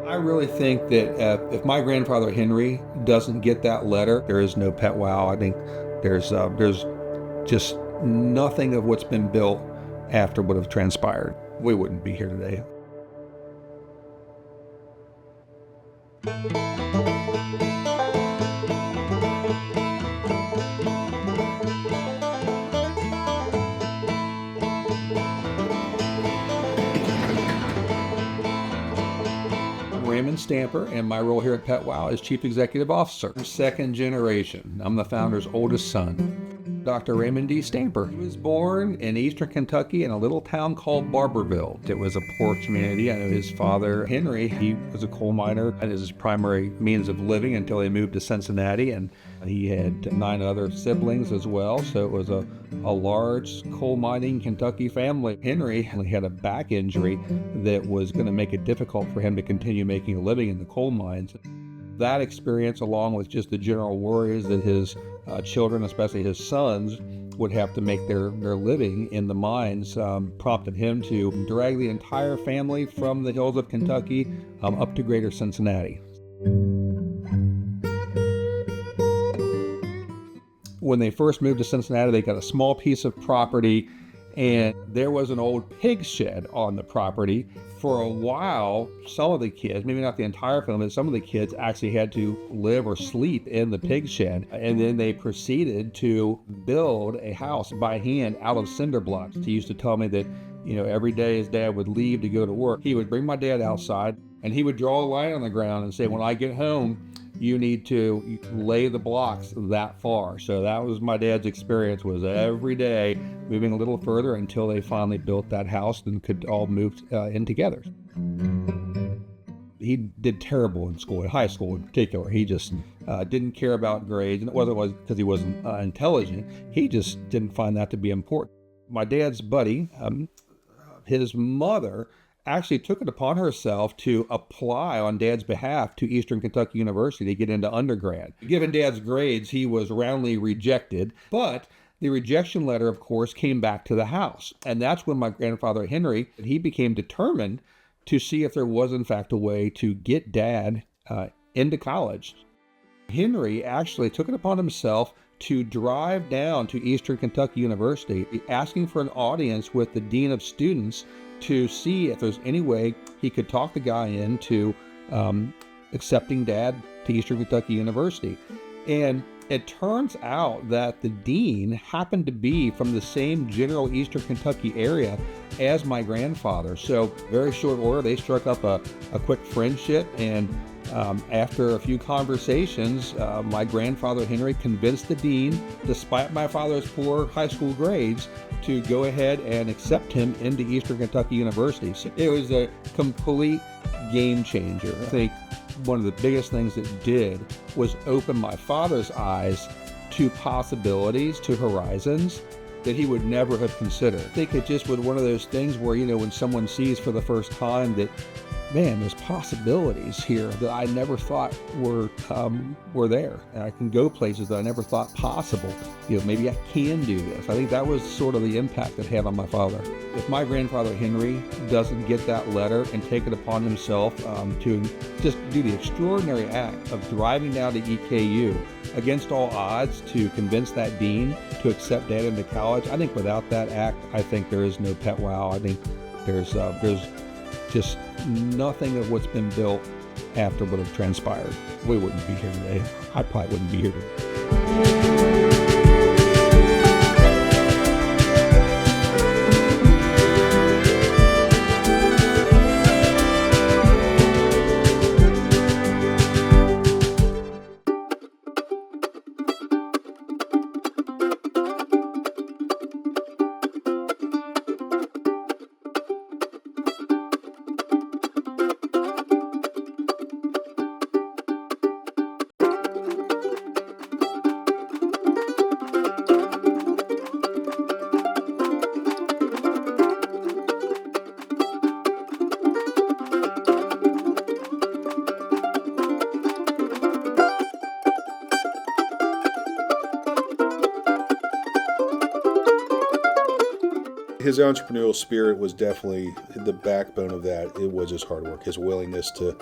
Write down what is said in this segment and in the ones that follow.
I really think that if my grandfather Henry doesn't get that letter, there is no PetWow. I think there's just nothing of what's been built after would have transpired. We wouldn't be here today. Raymond Stamper, and my role here at PetWow is Chief Executive Officer. Second generation. I'm the founder's oldest son, Dr. Raymond D. Stamper. He was born in eastern Kentucky in a little town called Barberville. It was a poor community. I know his father, Henry, he was a coal miner, and his primary means of living until he moved to Cincinnati, and he had 9 other siblings as well, so it was a large coal mining Kentucky family. Henry had a back injury that was going to make it difficult for him to continue making a living in the coal mines. That experience, along with just the general worries that his children, especially his sons, would have to make their living in the mines, prompted him to drag the entire family from the hills of Kentucky up to greater Cincinnati. When they first moved to Cincinnati, they got a small piece of property, and there was an old pig shed on the property. For a while, some of the kids, maybe not the entire family, but some of the kids actually had to live or sleep in the pig shed. And then they proceeded to build a house by hand out of cinder blocks. He used to tell me that, every day his dad would leave to go to work. He would bring my dad outside, and he would draw a line on the ground and say, when I get home, you need to lay the blocks that far. So that was my dad's experience, was every day moving a little further until they finally built that house and could all move in together. He did terrible in school, in high school in particular. He just didn't care about grades, and it wasn't because he wasn't intelligent. He just didn't find that to be important. My dad's buddy, his mother, actually took it upon herself to apply on Dad's behalf to Eastern Kentucky University to get into undergrad. Given Dad's grades, he was roundly rejected, but the rejection letter, of course, came back to the house. And that's when my grandfather Henry, he became determined to see if there was, in fact, a way to get Dad into college. Henry actually took it upon himself to drive down to Eastern Kentucky University, asking for an audience with the dean of students to see if there's any way he could talk the guy into accepting Dad to Eastern Kentucky University. And it turns out that the dean happened to be from the same general Eastern Kentucky area as my grandfather. So very short order, they struck up a quick friendship, and after a few conversations, my grandfather Henry convinced the dean, despite my father's poor high school grades, to go ahead and accept him into Eastern Kentucky University. So it was a complete game changer. I think one of the biggest things it did was open my father's eyes to possibilities, to horizons that he would never have considered. I think it just was one of those things where, when someone sees for the first time that, man, there's possibilities here that I never thought were there. And I can go places that I never thought possible. Maybe I can do this. I think that was sort of the impact it had on my father. If my grandfather Henry doesn't get that letter and take it upon himself to just do the extraordinary act of driving down to EKU against all odds to convince that dean to accept Dad into college, I think without that act, I think there is no PetWow. I think there's just nothing of what's been built after would have transpired. We wouldn't be here today. I probably wouldn't be here today. His entrepreneurial spirit was definitely the backbone of that. It was his hard work, his willingness to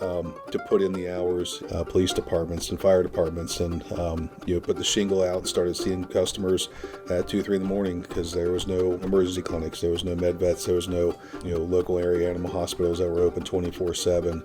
to put in the hours, police departments and fire departments, and put the shingle out and started seeing customers at 2, 3 in the morning because there was no emergency clinics, there was no med vets, there was no local area animal hospitals that were open 24/7.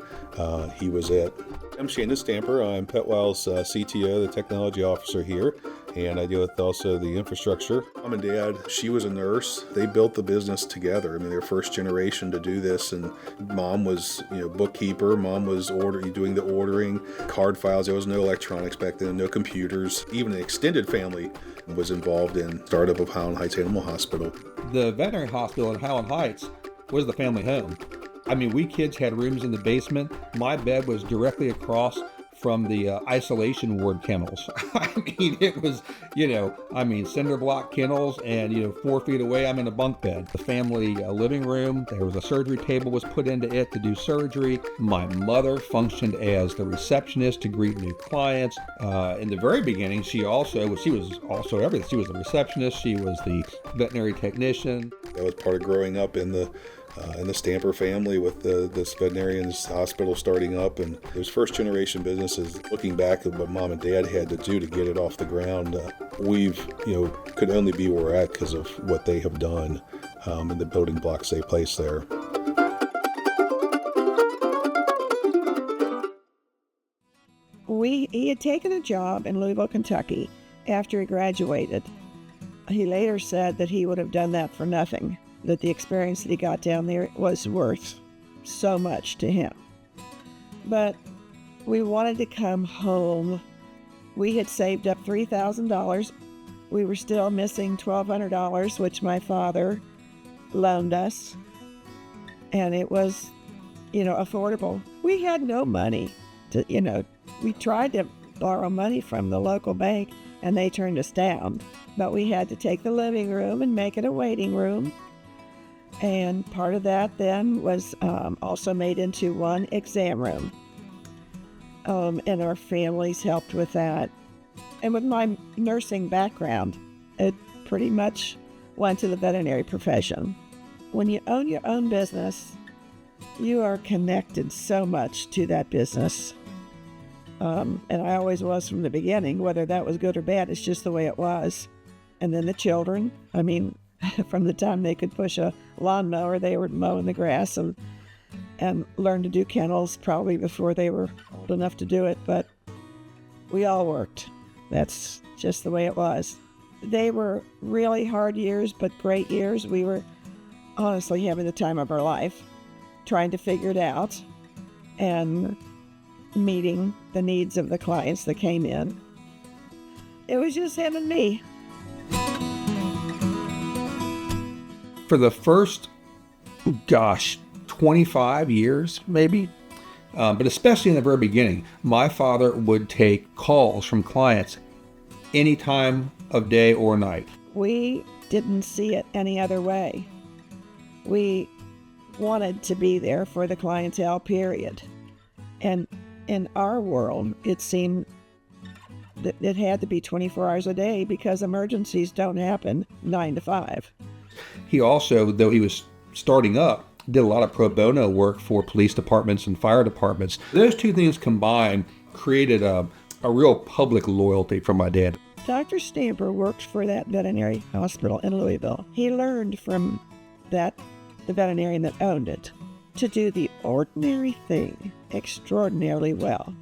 He was it. I'm Raymond Stamper. I'm PetWow's CTO, the technology officer here, and I deal with also the infrastructure. Mom and Dad, she was a nurse. They built the business together. I mean, they're first generation to do this, and Mom was, bookkeeper. Mom was doing the ordering, card files. There was no electronics back then, no computers. Even the extended family was involved in startup of Highland Heights Animal Hospital. The veterinary hospital in Highland Heights was the family home. I mean, we kids had rooms in the basement. My bed was directly across from the isolation ward kennels. I mean, it was, cinder block kennels, and 4 feet away, I'm in a bunk bed. The family living room, there was a surgery table was put into it to do surgery. My mother functioned as the receptionist to greet new clients. In the very beginning, she was also everything. She was the receptionist. She was the veterinary technician. That was part of growing up in the Stamper family with this veterinarian's hospital starting up, and those first generation businesses. Looking back at what Mom and Dad had to do to get it off the ground, could only be where we're at because of what they have done and the building blocks they placed there. He had taken a job in Louisville, Kentucky after he graduated. He later said that he would have done that for nothing, that the experience that he got down there was worth so much to him. But we wanted to come home. We had saved up $3,000. We were still missing $1,200, which my father loaned us. And it was, affordable. We had no money we tried to borrow money from the local bank and they turned us down. But we had to take the living room and make it a waiting room. And part of that then was also made into one exam room. And our families helped with that. And with my nursing background, it pretty much went to the veterinary profession. When you own your own business, you are connected so much to that business. And I always was from the beginning, whether that was good or bad, it's just the way it was. And then the children, from the time they could push a lawnmower, they were mowing the grass and learned to do kennels probably before they were old enough to do it. But we all worked. That's just the way it was. They were really hard years, but great years. We were honestly having the time of our life, trying to figure it out and meeting the needs of the clients that came in. It was just him and me. For the first, 25 years maybe, but especially in the very beginning, my father would take calls from clients any time of day or night. We didn't see it any other way. We wanted to be there for the clientele, period. And in our world, it seemed that it had to be 24 hours a day because emergencies don't happen 9 to 5. He also, though he was starting up, did a lot of pro bono work for police departments and fire departments. Those two things combined created a real public loyalty from my dad. Dr. Stamper worked for that veterinary hospital in Louisville. He learned from the veterinarian that owned it to do the ordinary thing extraordinarily well.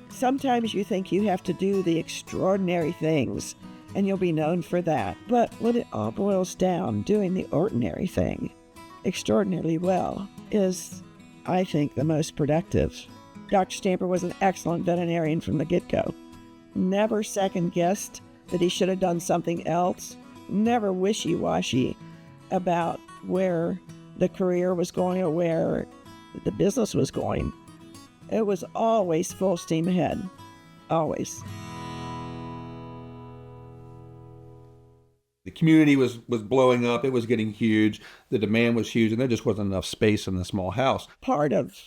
Sometimes you think you have to do the extraordinary things and you'll be known for that. But when it all boils down, doing the ordinary thing extraordinarily well is, I think, the most productive. Dr. Stamper was an excellent veterinarian from the get-go. Never second-guessed that he should have done something else. Never wishy-washy about where the career was going or where the business was going. It was always full steam ahead. Always. The community was blowing up. It was getting huge. The demand was huge, and there just wasn't enough space in the small house. Part of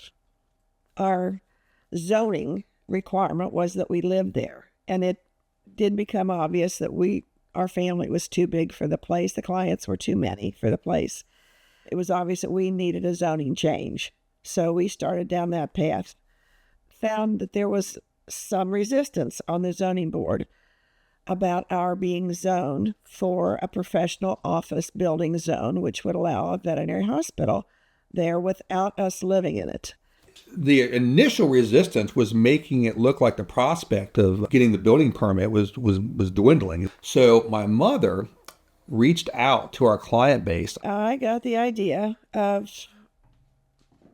our zoning requirement was that we lived there, and it did become obvious that our family was too big for the place. The clients were too many for the place. It was obvious that we needed a zoning change, so we started down that path. found that there was some resistance on the zoning board about our being zoned for a professional office building zone, which would allow a veterinary hospital there without us living in it. The initial resistance was making it look like the prospect of getting the building permit was dwindling. So my mother reached out to our client base. I got the idea of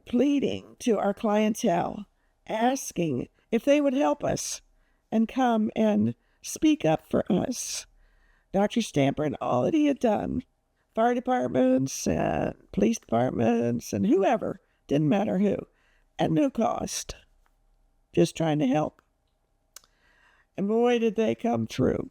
pleading to our clientele, asking if they would help us and come and speak up for us. Dr. Stamper and all that he had done, fire departments, police departments, and whoever, didn't matter who, at no cost, just trying to help. And boy, did they come through.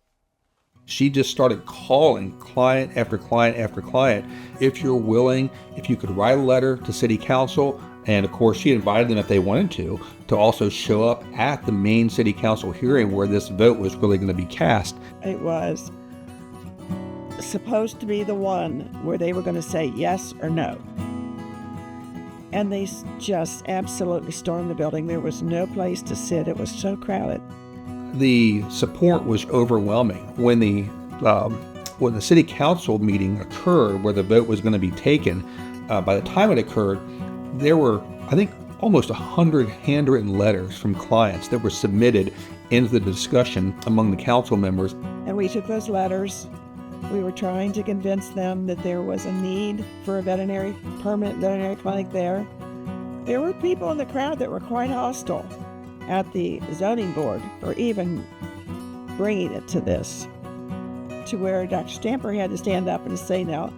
She just started calling client after client after client. If you're willing, if you could write a letter to city council, and of course she invited them if they wanted to also show up at the main city council hearing where this vote was really going to be cast. It was supposed to be the one where they were going to say yes or no. And they just absolutely stormed the building. There was no place to sit. It was so crowded. The support was overwhelming. When the city council meeting occurred, where the vote was going to be taken, by the time it occurred, there were, I think, almost 100 handwritten letters from clients that were submitted into the discussion among the council members. And we took those letters. We were trying to convince them that there was a need for a permanent veterinary clinic there. There were people in the crowd that were quite hostile at the zoning board for even bringing it to this, to where Dr. Stamper had to stand up and say, no,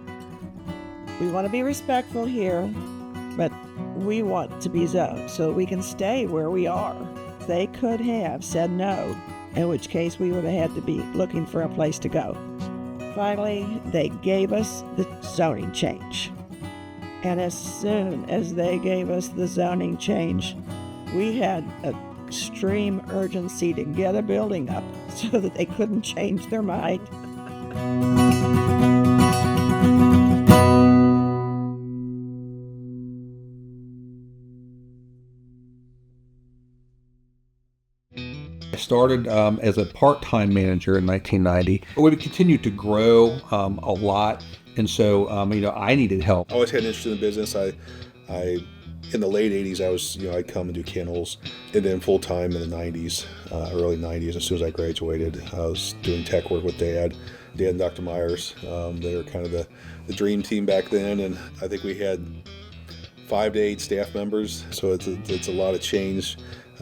we want to be respectful here, but we want to be zoned so we can stay where we are. They could have said no, in which case we would have had to be looking for a place to go. Finally, they gave us the zoning change. And as soon as they gave us the zoning change, we had extreme urgency to get a building up so that they couldn't change their mind. I started as a part-time manager in 1990. We continued to grow a lot, and so I needed help. I always had an interest in the business. I in the late 80s, I'd come and do kennels, and then full time in the 90s, early 90s. As soon as I graduated, I was doing tech work with Dad and Dr. Myers. They were kind of the dream team back then, and I think we had 5 to 8 staff members. So it's a lot of change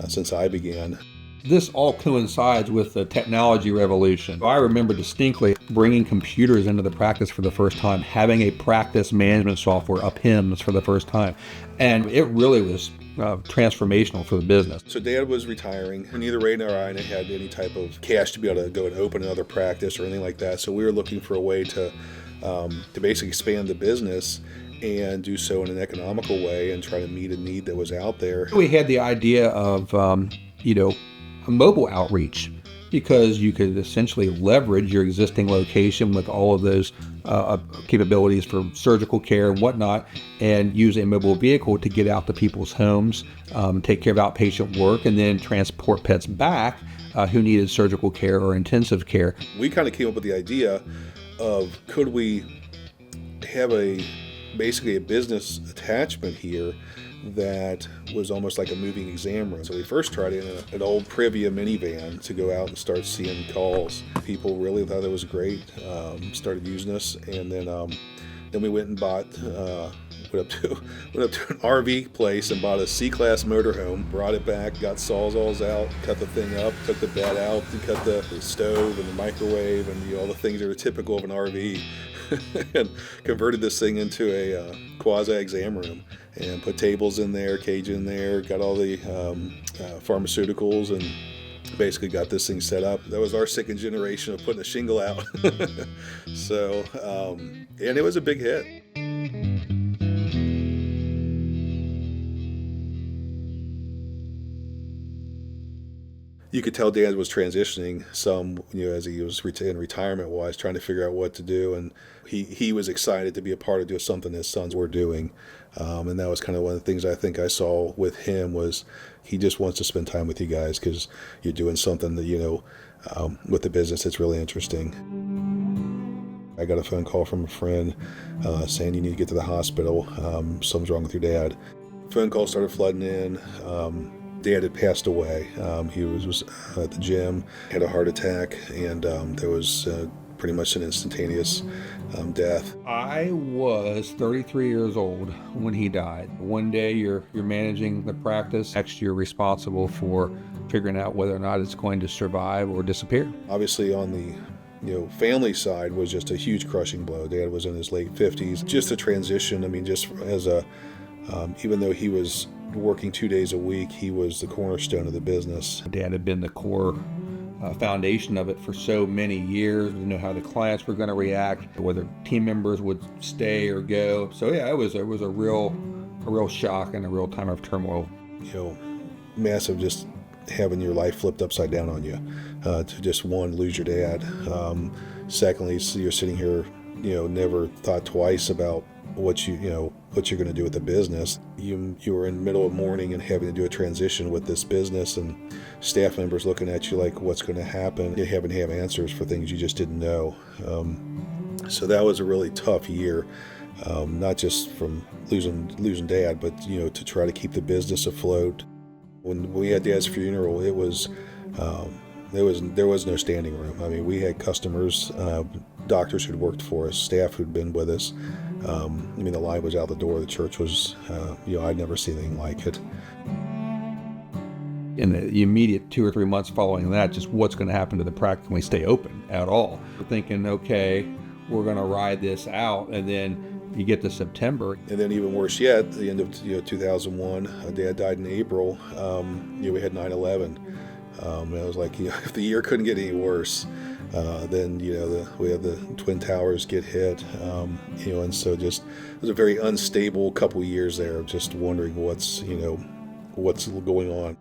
since I began. This all coincides with the technology revolution. I remember distinctly bringing computers into the practice for the first time, having a practice management software, a PIMS, for the first time. And it really was transformational for the business. So Dad was retiring, and neither Ray nor I had any type of cash to be able to go and open another practice or anything like that. So we were looking for a way to basically expand the business and do so in an economical way and try to meet a need that was out there. We had the idea of, a mobile outreach, because you could essentially leverage your existing location with all of those capabilities for surgical care and whatnot, and use a mobile vehicle to get out to people's homes, take care of outpatient work, and then transport pets back who needed surgical care or intensive care. We kind of came up with the idea of, could we have basically a business attachment here that was almost like a moving exam room. So we first tried it in an old Privia minivan to go out and start seeing calls. People really thought it was great, started using us, and then we went and went up to an RV place and bought a C-Class motorhome, brought it back, got Sawzalls out, cut the thing up, took the bed out, and cut the stove and the microwave and all the things that are typical of an RV, and converted this thing into a quasi-exam room, and put tables in there, cage in there, got all the pharmaceuticals, and basically got this thing set up. That was our second generation of putting a shingle out. So, and it was a big hit. You could tell Dad was transitioning some, as he was in retirement-wise, trying to figure out what to do, and he was excited to be a part of doing something his sons were doing, and that was kind of one of the things I think I saw with him was he just wants to spend time with you guys because you're doing something that, with the business that's really interesting. I got a phone call from a friend saying you need to get to the hospital. Something's wrong with your dad. Phone calls started flooding in. Dad had passed away. He was at the gym, had a heart attack, and there was pretty much an instantaneous death. I was 33 years old when he died. One day you're managing the practice. Next you're responsible for figuring out whether or not it's going to survive or disappear. Obviously on the family side was just a huge crushing blow. Dad was in his late 50s. Just the transition, just as even though he was working 2 days a week, he was the cornerstone of the business. Dad had been the core foundation of it for so many years. We know how the clients were going to react, whether team members would stay or go. So yeah, it was a real shock and a real time of turmoil. Massive, just having your life flipped upside down on you. To just one, lose your dad. Secondly, so you're sitting here, never thought twice about what you're going to do with the business. You were in the middle of mourning and having to do a transition with this business, and staff members looking at you like, what's going to happen? You having to have answers for things you just didn't know. So that was a really tough year, not just from losing Dad, but to try to keep the business afloat. When we had Dad's funeral, it was there was no standing room. We had customers, doctors who'd worked for us, staff who'd been with us. The line was out the door. The church was, I'd never seen anything like it. In the immediate 2 or 3 months following that, just what's going to happen to the practice when we stay open at all? We're thinking, okay, we're going to ride this out, and then you get to September. And then even worse yet, the end of 2001, Dad died in April. We had 9/11. It was like, if the year couldn't get any worse, then we had the Twin Towers get hit, and so just it was a very unstable couple years there of just wondering what's going on.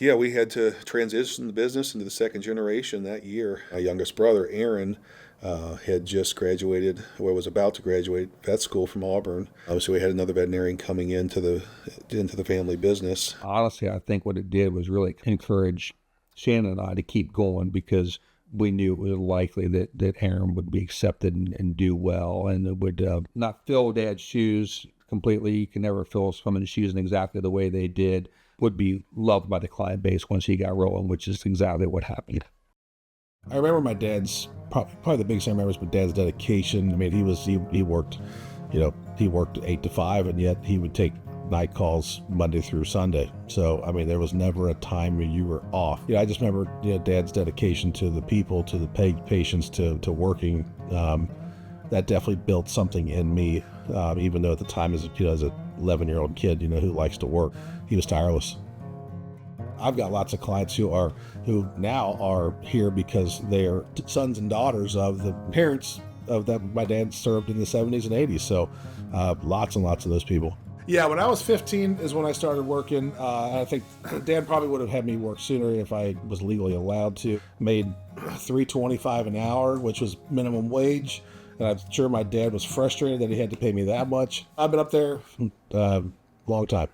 Yeah, we had to transition the business into the second generation that year. My youngest brother, Aaron, had just graduated, or was about to graduate vet school from Auburn. So we had another veterinarian coming into the family business. Honestly, I think what it did was really encourage Shannon and I to keep going, because we knew it was likely that Aaron would be accepted and do well, and it would not fill Dad's shoes completely. You can never fill someone's shoes in exactly the way they did. Would be loved by the client base once he got rolling, which is exactly what happened. I remember my dad's, probably the biggest thing I remember was my dad's dedication. He worked, he worked 8 to 5, and yet he would take night calls Monday through Sunday. So, there was never a time when you were off. I just remember, Dad's dedication to the people, to the patients, to working. That definitely built something in me, even though at the time as an 11-year-old kid, who likes to work, he was tireless. I've got lots of clients who now are here because they are sons and daughters of the parents of that my dad served in the 70s and 80s. So lots and lots of those people. Yeah, when I was 15 is when I started working. I think Dad probably would have had me work sooner if I was legally allowed to. Made $3.25 an hour, which was minimum wage. And I'm sure my dad was frustrated that he had to pay me that much. I've been up there a long time.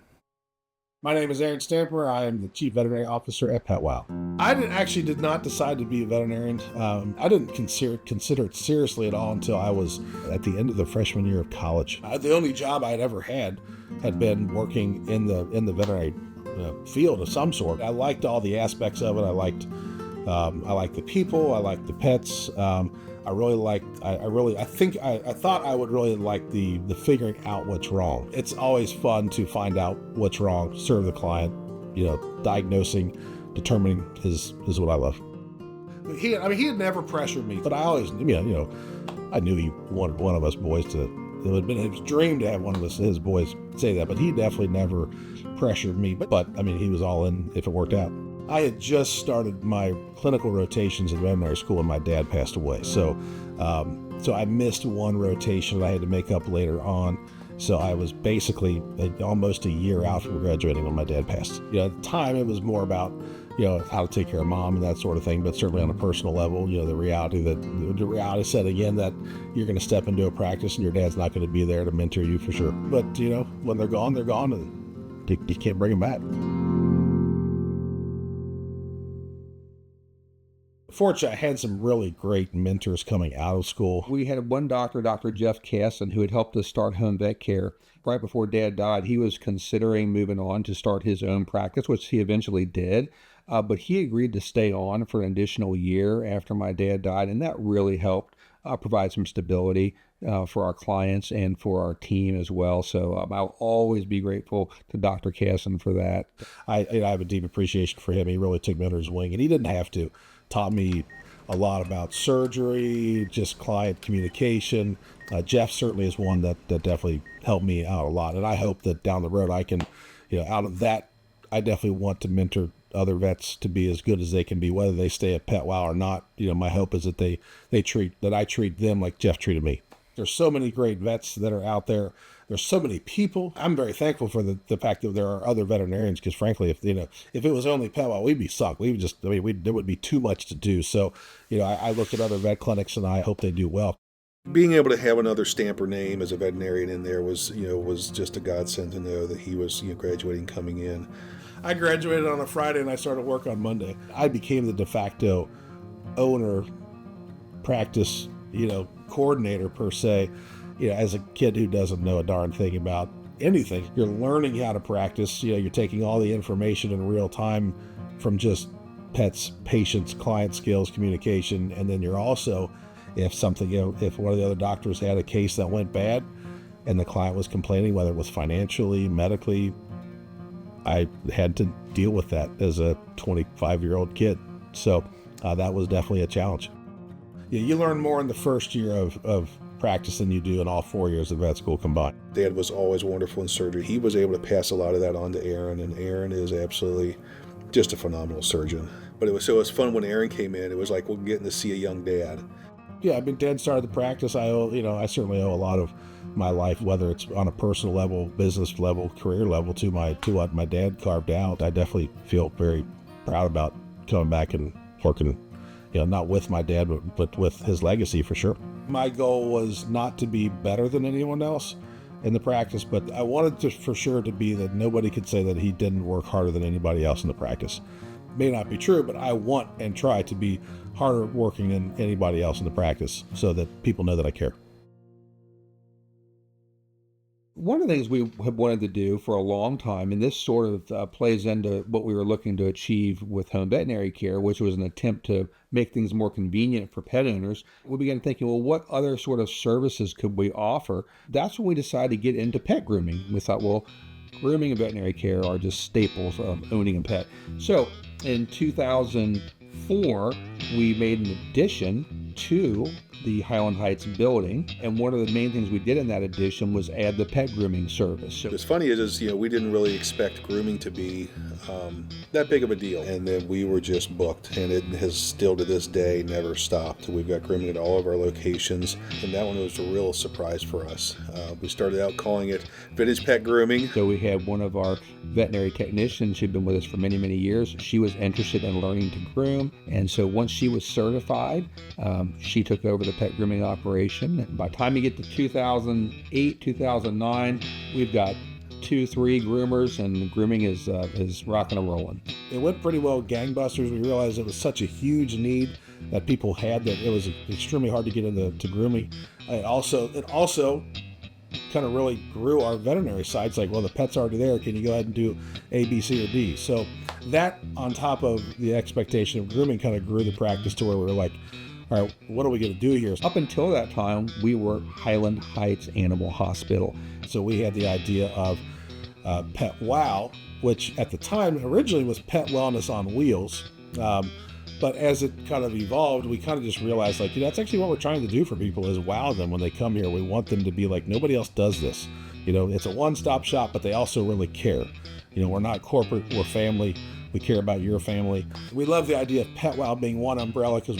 My name is Raymond Stamper. I am the Chief Veterinary Officer at PetWow. I did not decide to be a veterinarian. I didn't consider it seriously at all until I was at the end of the freshman year of college. The only job I'd ever had been working in the veterinary field of some sort. I liked all the aspects of it. I liked the people. I liked the pets. I thought I would really like the figuring out what's wrong. It's always fun to find out what's wrong, serve the client, diagnosing, determining is what I love. He had never pressured me, but I always, I knew he wanted one of us boys to, it would have been his dream to have one of his boys say that, but he definitely never pressured me. But he was all in if it worked out. I had just started my clinical rotations in veterinary school when my dad passed away. So I missed one rotation that I had to make up later on. So I was basically almost a year out from graduating when my dad passed. At the time it was more about, how to take care of mom and that sort of thing, but certainly on a personal level, the reality setting in that you're going to step into a practice and your dad's not going to be there to mentor you for sure. But, when they're gone, and you can't bring them back. Fortunately, I had some really great mentors coming out of school. We had one doctor, Dr. Jeff Casson, who had helped us start home vet care. Right before Dad died, he was considering moving on to start his own practice, which he eventually did. But he agreed to stay on for an additional year after my dad died, and that really helped provide some stability for our clients and for our team as well. So I'll always be grateful to Dr. Casson for that. I have a deep appreciation for him. He really took me under his wing, and he didn't have to. Taught me a lot about surgery, just client communication. Jeff certainly is one that definitely helped me out a lot. And I hope that down the road I can, out of that, I definitely want to mentor other vets to be as good as they can be, whether they stay at PetWow or not. My hope is that I treat them like Jeff treated me. There's so many great vets that are out there. There's so many people. I'm very thankful for the fact that there are other veterinarians, because frankly, if it was only PetWow, we'd be sunk. There would be too much to do. So, I look at other vet clinics and I hope they do well. Being able to have another Stamper name as a veterinarian in there was just a godsend to know that he was, graduating, coming in. I graduated on a Friday and I started work on Monday. I became the de facto owner, practice, coordinator per se. As a kid who doesn't know a darn thing about anything, you're learning how to practice. You're taking all the information in real time from just pets, patients, client skills, communication, and then you're also, if one of the other doctors had a case that went bad and the client was complaining, whether it was financially, medically, I had to deal with that as a 25-year-old kid. So that was definitely a challenge. You learn more in the first year of practice than you do in all 4 years of vet school combined. Dad was always wonderful in surgery. He was able to pass a lot of that on to Aaron, and Aaron is absolutely just a phenomenal surgeon. But it was fun when Aaron came in. It was like we're getting to see a young dad. Yeah, Dad started the practice. I certainly owe a lot of my life, whether it's on a personal level, business level, career level, to what my dad carved out. I definitely feel very proud about coming back and working, not with my dad, but with his legacy for sure. My goal was not to be better than anyone else in the practice, but I wanted to for sure to be that nobody could say that he didn't work harder than anybody else in the practice. May not be true, but I want and try to be harder working than anybody else in the practice so that people know that I care. One of the things we have wanted to do for a long time, and this sort of plays into what we were looking to achieve with home veterinary care, which was an attempt to make things more convenient for pet owners, we began thinking, well, what other sort of services could we offer? That's when we decided to get into pet grooming. We thought, well, grooming and veterinary care are just staples of owning a pet. So in 2004, we made an addition to the Highland Heights building, and one of the main things we did in that addition was add the pet grooming service. So what's funny is we didn't really expect grooming to be that big of a deal, and then we were just booked, and it has still to this day never stopped. We've got grooming at all of our locations, and that one was a real surprise for us. We started out calling it Vintage Pet Grooming. So we had one of our veterinary technicians who'd been with us for many, many years. She was interested in learning to groom, and so once she was certified, she took over the pet grooming operation. And by the time you get to 2008, 2009, we've got 2-3 groomers, and grooming is rocking and rolling. It went pretty well, gangbusters. We realized it was such a huge need that people had that it was extremely hard to get into grooming. It also kind of really grew our veterinary side. It's like, well, the pet's already there. Can you go ahead and do A, B, C, or D? So that, on top of the expectation of grooming, kind of grew the practice to where we were like, all right, what are we going to do here? Up until that time, we were Highland Heights Animal Hospital. So we had the idea of PetWow, which at the time originally was Pet Wellness on Wheels. But as it kind of evolved, we kind of just realized, like, that's actually what we're trying to do for people, is wow them when they come here. We want them to be like, nobody else does this. It's a one-stop shop, but they also really care. We're not corporate, we're family. We care about your family. We love the idea of PetWow being one umbrella because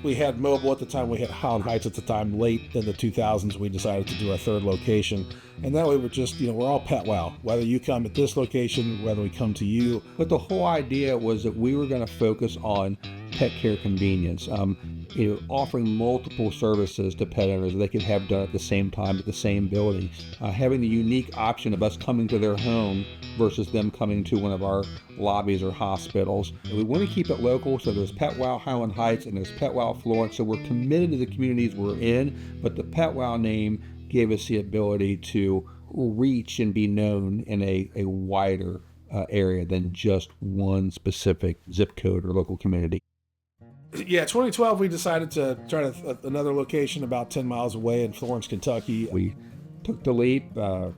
we had mobile at the time. We had Highland Heights at the time. Late in the 2000s, we decided to do our third location. And that way we're just, we're all PetWow. Whether you come at this location, whether we come to you. But the whole idea was that we were going to focus on pet care convenience, offering multiple services to pet owners that they could have done at the same time at the same building, having the unique option of us coming to their home versus them coming to one of our lobbies or hospitals. And we want to keep it local, so there's PetWow Highland Heights and there's PetWow Florence, so we're committed to the communities we're in, but the PetWow name gave us the ability to reach and be known in a wider area than just one specific zip code or local community. Yeah, 2012, we decided to try another location about 10 miles away in Florence, Kentucky. We took the leap,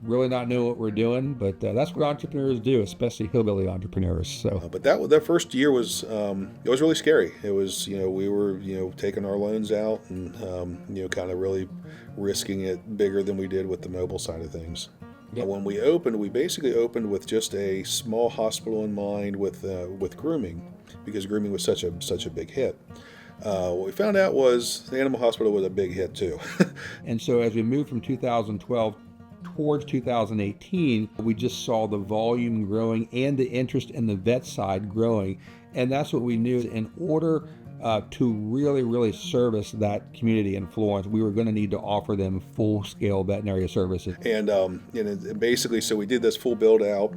really not knowing what we're doing, but that's what entrepreneurs do, especially hillbilly entrepreneurs. So, but that first year was it was really scary. It was we were taking our loans out and kind of really risking it bigger than we did with the mobile side of things. Yep. When we opened, we basically opened with just a small hospital in mind with grooming, because grooming was such a big hit. What we found out was the animal hospital was a big hit too. And so as we moved from 2012 towards 2018, we just saw the volume growing and the interest in the vet side growing. And that's what we knew. In order to really, really service that community in Florence, we were going to need to offer them full-scale veterinary services. And basically, so we did this full build-out,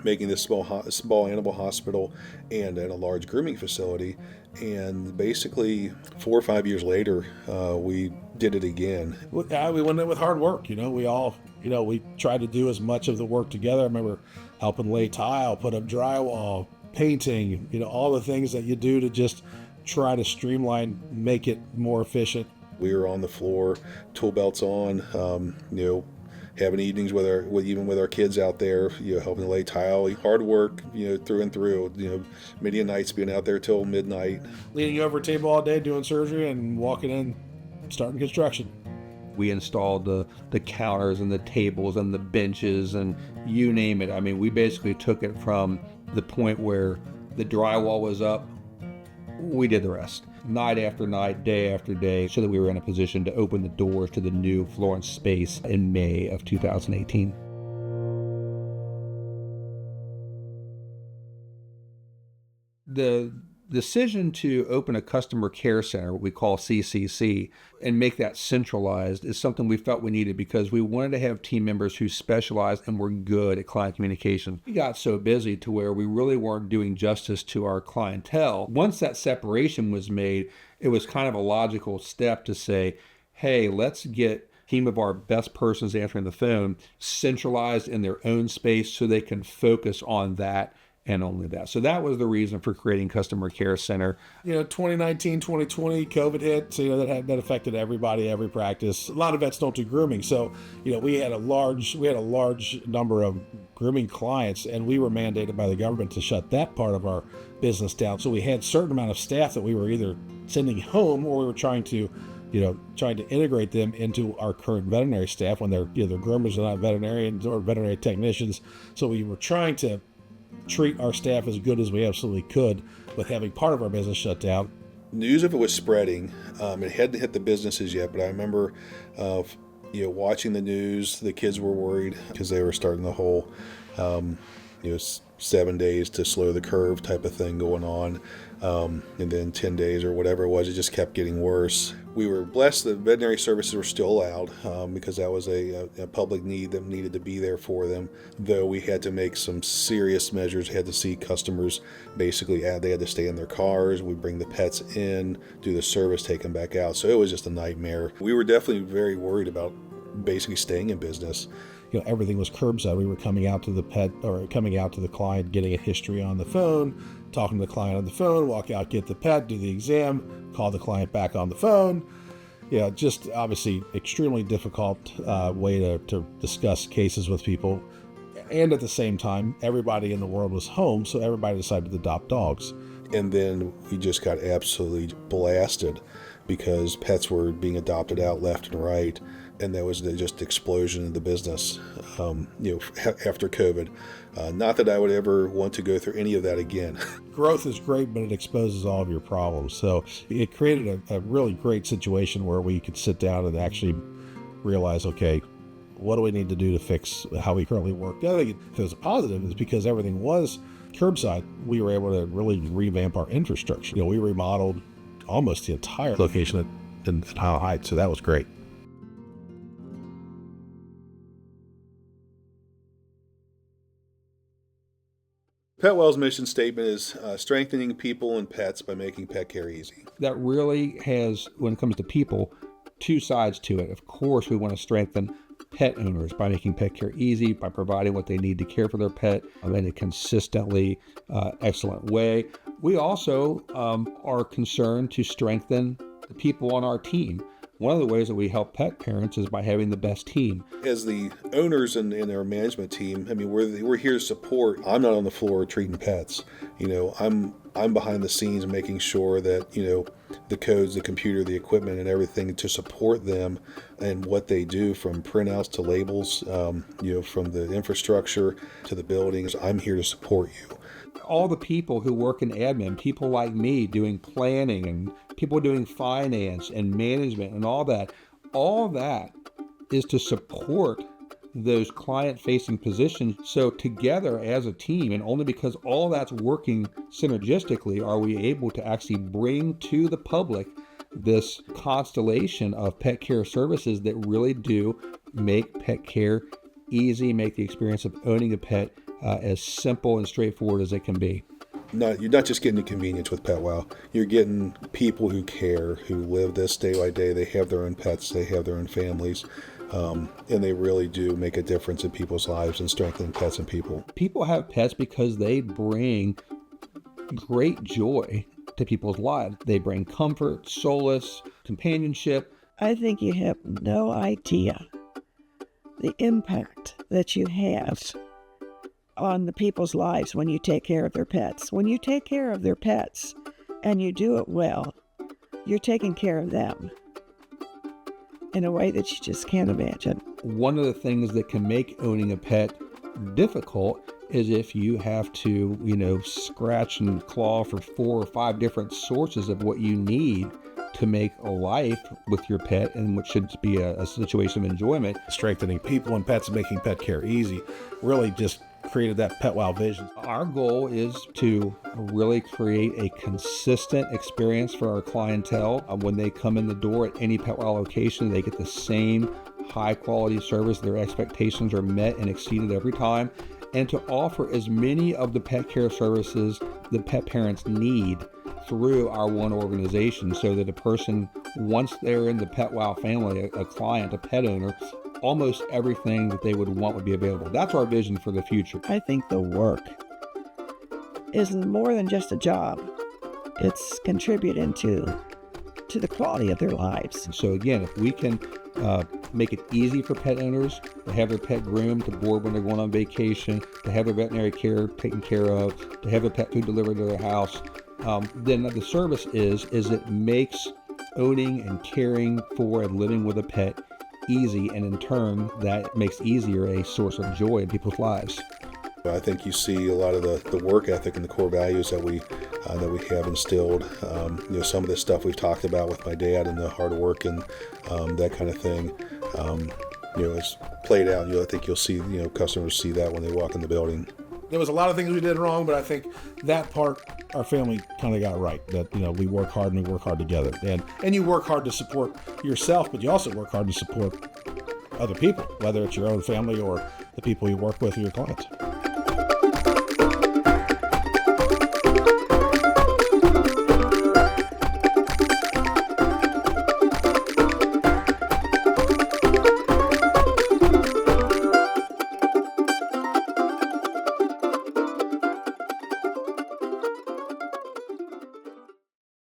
making this small animal hospital and a large grooming facility. And basically, 4 or 5 years later, we did it again. We went in with hard work. We all, we tried to do as much of the work together. I remember helping lay tile, put up drywall, painting, all the things that you do to just try to streamline, make it more efficient. We were on the floor, tool belts on, having evenings with our kids out there, helping lay tile, hard work, through and through, many nights being out there till midnight. Leaning over a table all day doing surgery and walking in, starting construction. We installed the counters and the tables and the benches and you name it. I mean, we basically took it from the point where the drywall was up. We did the rest, night after night, day after day, so that we were in a position to open the doors to the new Florence space in May of 2018. The decision to open a customer care center, what we call CCC, and make that centralized is something we felt we needed because we wanted to have team members who specialized and were good at client communication. We got so busy to where we really weren't doing justice to our clientele. Once that separation was made, it was kind of a logical step to say, hey, let's get a team of our best persons answering the phone centralized in their own space so they can focus on that and only that. So that was the reason for creating Customer Care Center. 2019, 2020, COVID hit. So, that affected everybody, every practice. A lot of vets don't do grooming. So, we had a large number of grooming clients, and we were mandated by the government to shut that part of our business down. So we had a certain amount of staff that we were either sending home or we were trying to integrate them into our current veterinary staff when they're either groomers or not veterinarians or veterinary technicians. So we were trying to treat our staff as good as we absolutely could with having part of our business shut down. News of it was spreading. It hadn't hit the businesses yet, but I remember watching the news. The kids were worried because they were starting the whole 7 days to slow the curve type of thing going on, and then 10 days or whatever it was, it just kept getting worse. We were blessed that veterinary services were still allowed because that was a public need that needed to be there for them, though we had to make some serious measures. We had to see customers basically, they had to stay in their cars. We bring the pets in, do the service, take them back out. So it was just a nightmare. We were definitely very worried about basically staying in business. Everything was curbside. We were coming out to the pet or coming out to the client, getting a history on the phone, talking to the client on the phone, walk out, get the pet, do the exam, call the client back on the phone. Just obviously extremely difficult way to discuss cases with people. And at the same time, everybody in the world was home, so everybody decided to adopt dogs. And then we just got absolutely blasted because pets were being adopted out left and right. and that was the just explosion of the business, after COVID. Not that I would ever want to go through any of that again. Growth is great, but it exposes all of your problems. So it created a really great situation where we could sit down and actually realize, okay, what do we need to do to fix how we currently work? The other thing that was positive is because everything was curbside, we were able to really revamp our infrastructure. We remodeled almost the entire location in Highland Heights, so that was great. PetWow's mission statement is strengthening people and pets by making pet care easy. That really has, when it comes to people, two sides to it. Of course, we want to strengthen pet owners by making pet care easy, by providing what they need to care for their pet in a consistently excellent way. We also are concerned to strengthen the people on our team. One of the ways that we help pet parents is by having the best team. As the owners and our management team, we're here to support. I'm not on the floor treating pets. I'm behind the scenes making sure that, the codes, the computer, the equipment, and everything to support them and what they do, from printouts to labels, from the infrastructure to the buildings. I'm here to support you. All the people who work in admin, people like me doing planning and people doing finance and management and all that is to support those client-facing positions. So together as a team, and only because all that's working synergistically, are we able to actually bring to the public this constellation of pet care services that really do make pet care easy, make the experience of owning a pet as simple and straightforward as it can be. You're not just getting the convenience with PetWow. You're getting people who care, who live this day by day. They have their own pets, they have their own families, and they really do make a difference in people's lives and strengthen pets and people. People have pets because they bring great joy to people's lives. They bring comfort, solace, companionship. I think you have no idea the impact that you have on the people's lives when you take care of their pets. When you take care of their pets and you do it well, you're taking care of them in a way that you just can't imagine. One of the things that can make owning a pet difficult is if you have to, scratch and claw for 4 or 5 different sources of what you need to make a life with your pet, and which should be a situation of enjoyment. Strengthening people and pets and making pet care easy really just created that PetWow vision. Our goal is to really create a consistent experience for our clientele. When they come in the door at any PetWow location, they get the same high quality service. Their expectations are met and exceeded every time. And to offer as many of the pet care services that pet parents need through our one organization, so that a person, once they're in the PetWow family, a client, a pet owner, almost everything that they would want would be available. That's our vision for the future. I think the work is more than just a job. It's contributing to the quality of their lives. So again, if we can make it easy for pet owners to have their pet groomed, to board when they're going on vacation, to have their veterinary care taken care of, to have their pet food delivered to their house, then the service is it makes owning and caring for and living with a pet easy, and in turn that makes easier a source of joy in people's lives. I think you see a lot of the work ethic and the core values that we have instilled. Some of the stuff we've talked about with my dad and the hard work and that kind of thing. It's played out. I think you'll see customers see that when they walk in the building. There was a lot of things we did wrong, but I think that part our family kind of got right. That we work hard and we work hard together, and you work hard to support yourself, but you also work hard to support other people, whether it's your own family or the people you work with or your clients.